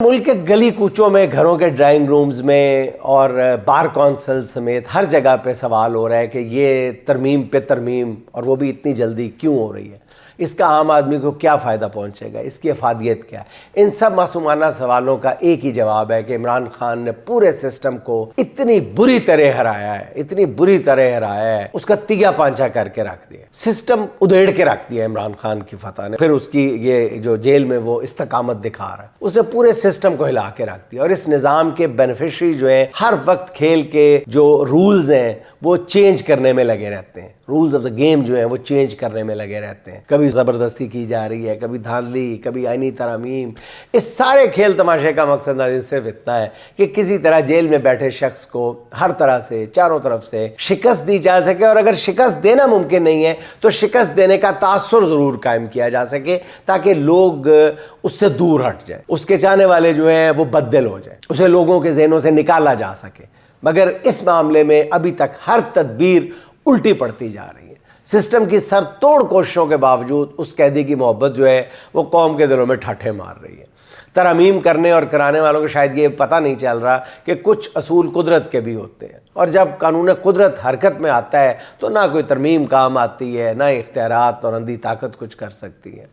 मुल्क के गली कूचों में, घरों के ड्राइंग रूम्स में और बार कौंसल समेत हर जगह पे सवाल हो रहा है कि ये तरमीम पे तरमीम, और वो भी इतनी जल्दी क्यों हो रही है। इसका आम आदमी को क्या फ़ायदा पहुंचेगा, इसकी अफादियत क्या है। इन सब मासूमाना सवालों का एक ही जवाब है कि इमरान खान ने पूरे सिस्टम को इतनी बुरी तरह हराया है, इतनी बुरी तरह हराया है, उसका तिया पांचा करके रख दिया, सिस्टम उधेड़ के रख दिया इमरान खान की फतह ने। फिर उसकी ये जो जेल में वो इस्तकामत दिखा रहा है, उसने पूरे सिस्टम को हिला के रख दिया। और इस निज़ाम के बेनिफिशरी जो है हर वक्त खेल के जो रूल्स हैं वो चेंज करने में लगे रहते हैं, रूल्स ऑफ द गेम जो है वो चेंज करने में लगे रहते हैं। कभी ज़बरदस्ती की जा रही है, कभी धांधली, कभी आईनी तरमीम। इस सारे खेल तमाशे का मकसद नाज़रीन सिर्फ इतना है कि किसी तरह जेल में बैठे शख्स को हर तरह से, चारों तरफ से शिकस्त दी जा सके, और अगर शिकस्त देना मुमकिन नहीं है तो शिकस्त देने का तासुर ज़रूर कायम किया जा सके, ताकि लोग उससे दूर हट जाए, उसके चाहने वाले जो हैं वो बददिल हो जाए, उसे लोगों के ज़हनों से निकाला जा सके। मगर इस मामले में अभी तक हर तदबीर उल्टी पड़ती जा रही है। सिस्टम की सर तोड़ कोशिशों के बावजूद उस कैदी की मोहब्बत जो है वो कौम के दिलों में ठाठे मार रही है। तरमीम करने और कराने वालों को शायद ये पता नहीं चल रहा कि कुछ असूल कुदरत के भी होते हैं, और जब कानून कुदरत हरकत में आता है तो ना कोई तरमीम काम आती है, ना इख्तियारात और अंधी ताकत कुछ कर सकती है।